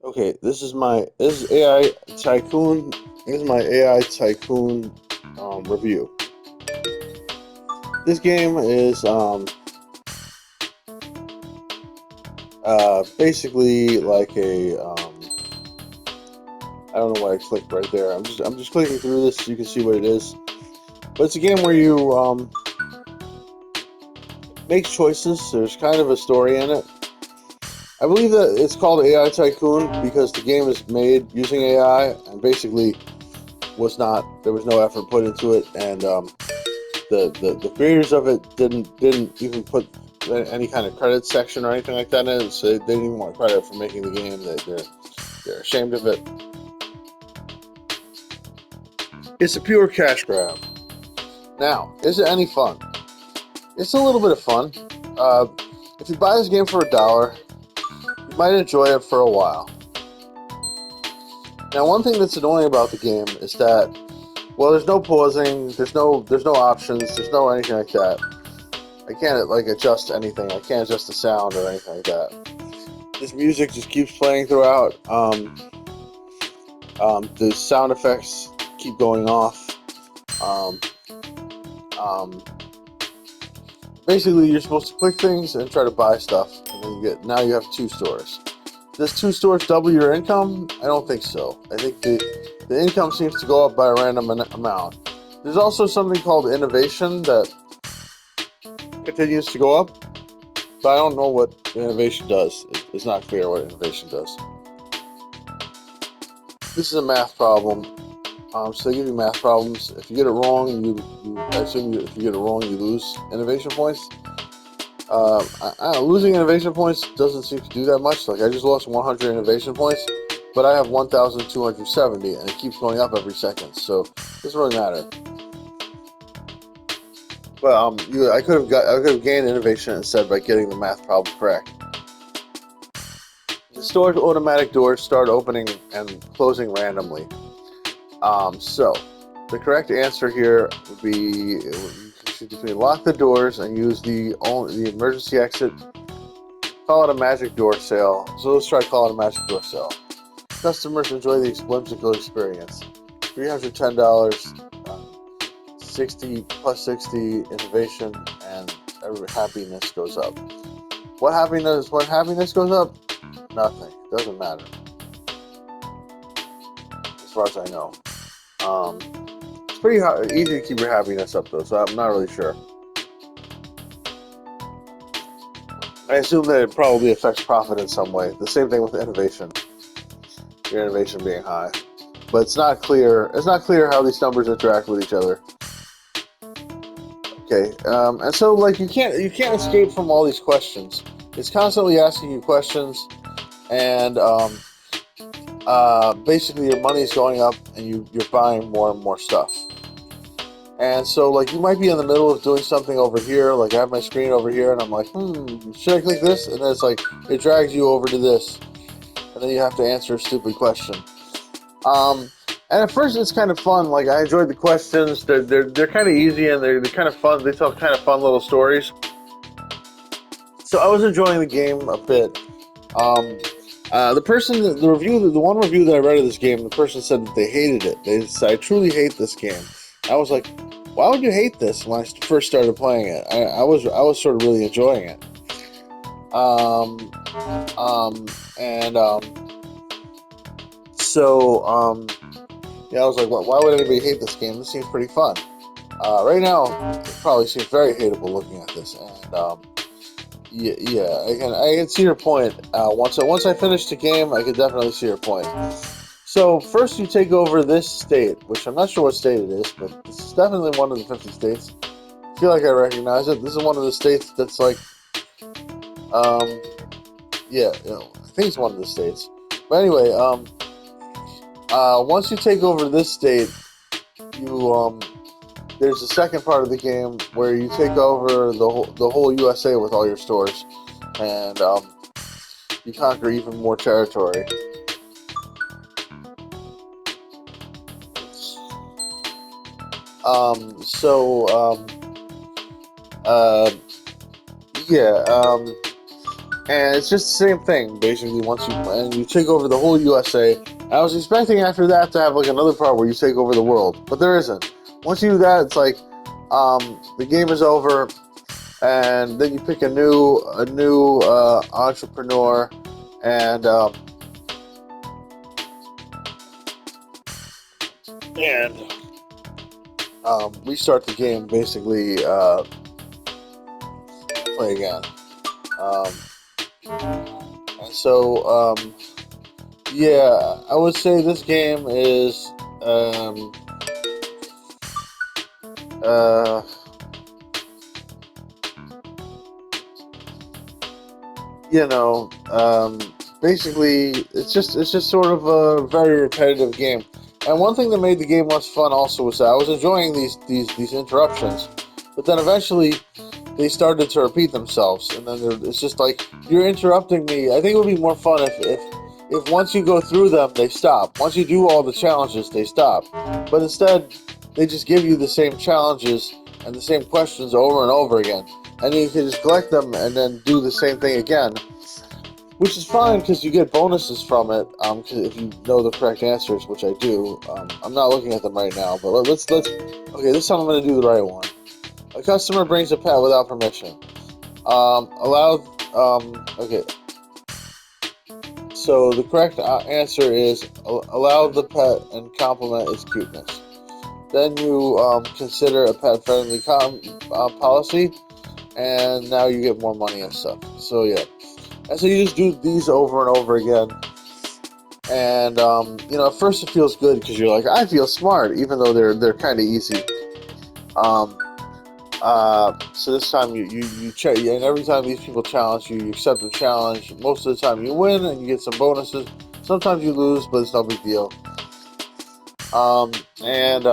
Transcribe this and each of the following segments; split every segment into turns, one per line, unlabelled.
Okay, this is AI Tycoon. This is my AI Tycoon review. This game is basically like a I don't know why I clicked right there. I'm just clicking through this so you can see what it is. But it's a game where you make choices. There's kind of a story in it. I believe that it's called AI Tycoon because the game is made using AI and basically there was no effort put into it, and the creators of it didn't even put any kind of credit section or anything like that in it, so they didn't even want credit for making the game. They're ashamed of it. It's a pure cash grab. Now, is it any fun? It's a little bit of fun. Uh, if you buy this game for $1, you might enjoy it for a while. Now, one thing that's annoying about the game is that, well, there's no pausing, there's no options, there's no anything like that. I can't like adjust anything. I can't adjust the sound or anything like that. This music just keeps playing throughout. The sound effects keep going off. Um, um, Basically, you're supposed to click things and try to buy stuff, and then now you have two stores. Does two stores double your income? I don't think so. I think the income seems to go up by a random amount. There's also something called innovation that continues to go up, but I don't know what innovation does. It's not clear what innovation does. This is a math problem. So they give you math problems. If you get it wrong, I assume if you get it wrong, you lose innovation points. Losing innovation points doesn't seem to do that much. Like I just lost 100 innovation points, but I have 1,270, and it keeps going up every second. So it doesn't really matter. But I could have gained innovation instead by getting the math problem correct. The store's automatic doors start opening and closing randomly. So the correct answer here would be you should lock the doors and use the emergency exit. Call it a magic door sale. So let's try to call it a magic door sale. Customers enjoy the whimsical experience. $310, 60 plus 60 innovation, and every happiness goes up. What happiness? When happiness goes up? Nothing. Doesn't matter. As far as I know. It's pretty easy to keep your happiness up though, so I'm not really sure. I assume that it probably affects profit in some way. The same thing with innovation. Your innovation being high, but it's not clear. It's not clear how these numbers interact with each other. Okay, and so like you can't escape from all these questions. It's constantly asking you questions, and basically your money's going up, and you're buying more and more stuff. And so, like, you might be in the middle of doing something over here. Like, I have my screen over here, and I'm like, should I click this? And then it's like, it drags you over to this. And then you have to answer a stupid question. And at first, it's kind of fun. Like, I enjoyed the questions. They're kind of easy, and they're kind of fun. They tell kind of fun little stories. So I was enjoying the game a bit. Um, the one review that I read of this game, the person said that they hated it. They said, I truly hate this game. I was like, why would you hate this? When I first started playing it, I was sort of really enjoying it. Um, and so yeah, I was like, why would anybody hate this game? This seems pretty fun. Right now, it probably seems very hateable looking at this, and yeah, I can see your point. Once I finish the game, I can definitely see your point. So first, you take over this state, which I'm not sure what state it is, but this is definitely one of the 50 states. I feel like I recognize it. This is one of the states that's like, um, yeah, I think it's one of the states. But anyway, once you take over this state, you there's a second part of the game where you take over the whole USA with all your stores, and you conquer even more territory. So uh, yeah, And it's just the same thing, basically. Once you take over the whole USA, I was expecting after that to have like another part where you take over the world, but there isn't. Once you do that, it's like the game is over, and then you pick a new entrepreneur, and restart the game. Basically, play again. Um, and so yeah, I would say this game is um, uh, you know, basically it's just sort of a very repetitive game. And one thing that made the game less fun also was that I was enjoying these interruptions, but then eventually they started to repeat themselves, and then it's just like you're interrupting me. I think it would be more fun if once you go through them, they stop. Once you do all the challenges, they stop. But instead, they just give you the same challenges and the same questions over and over again, and you can just collect them and then do the same thing again, which is fine because you get bonuses from it. If you know the correct answers, which I do. I'm not looking at them right now, but let's. Okay, this time I'm going to do the right one. A customer brings a pet without permission. Allowed. Okay. So the correct answer is allow the pet and compliment its cuteness. Then you consider a pet-friendly policy, and now you get more money and stuff. So yeah, and so you just do these over and over again. And at first it feels good because you're like, I feel smart, even though they're kind of easy. Um, so this time you check, and every time these people challenge you, you accept the challenge. Most of the time you win and you get some bonuses. Sometimes you lose, but it's no big deal. And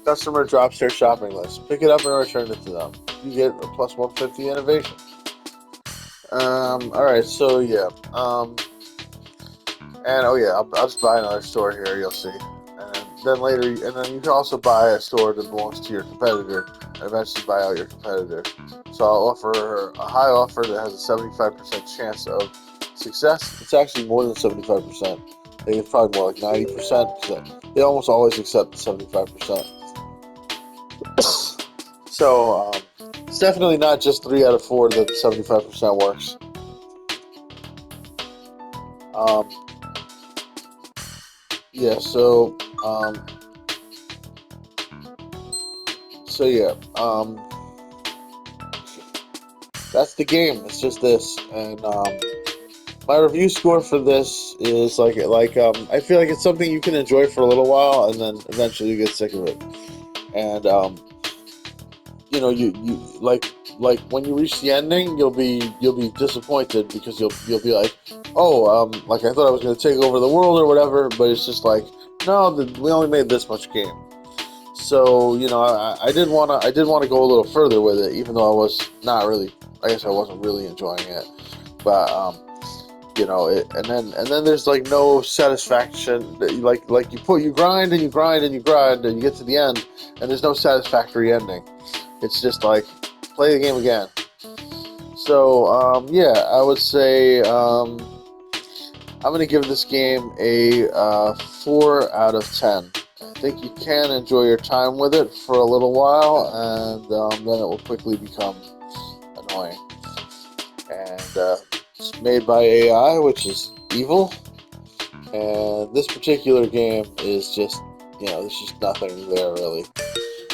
Customer drops their shopping list. Pick it up and return it to them. You get a plus 150 innovation. All right, so yeah. And oh yeah, I'll just buy another store here. You'll see. And then later, and then you can also buy a store that belongs to your competitor, and eventually buy out your competitor. So I'll offer her a high offer that has a 75% chance of success. It's actually more than 75%. I think it's probably more like 90%. They almost always accept 75%. So it's definitely not just 3 out of 4 that 75% works. Um, yeah. So yeah. That's the game. It's just this, and my review score for this is I feel like it's something you can enjoy for a little while, and then eventually you get sick of it. And you like when you reach the ending, you'll be disappointed because you'll be like, oh, like I thought I was gonna take over the world or whatever, but it's just like, no, we only made this much game. So I did want to go a little further with it, even though I was not really. I guess I wasn't really enjoying it, but and then there's like no satisfaction. Like you grind and you grind and you grind and you get to the end, and there's no satisfactory ending. It's just like play the game again. So yeah, I would say I'm gonna give this game a 4 out of 10. I think you can enjoy your time with it for a little while, and then it will quickly become annoying. And it's made by AI, which is evil. And this particular game is just, there's just nothing there really.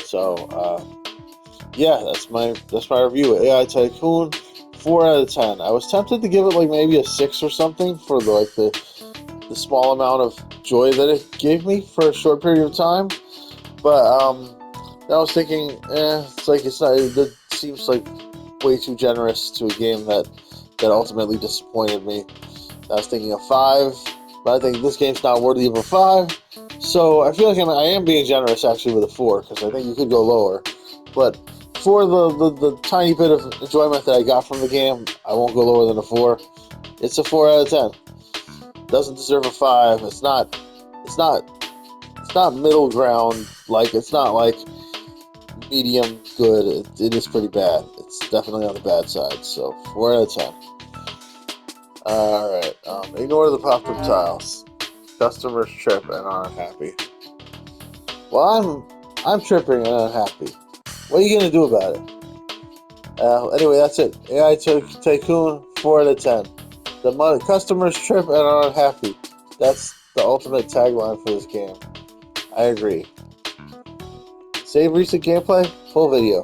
So yeah, that's my review. AI Tycoon, 4 out of 10. I was tempted to give it like maybe a 6 or something for the small amount of joy that it gave me for a short period of time. But I was thinking, it's not. It seems like way too generous to a game that ultimately disappointed me. I was thinking a 5, but I think this game's not worthy of a 5. So I feel like I am being generous actually with a 4 because I think you could go lower. But for the tiny bit of enjoyment that I got from the game, I won't go lower than a 4. It's a 4 out of 10. Doesn't deserve a 5. It's not It's not middle ground. Like it's not like medium good. It is pretty bad. It's definitely on the bad side. So 4 out of 10. All right. Ignore the pop-up tiles. Customers trip and are unhappy. Well, I'm tripping and unhappy. What are you gonna do about it? Anyway, that's it. AI Tycoon 4 out of 10. The customers trip and are unhappy. That's the ultimate tagline for this game. I agree. Save recent gameplay. Full video.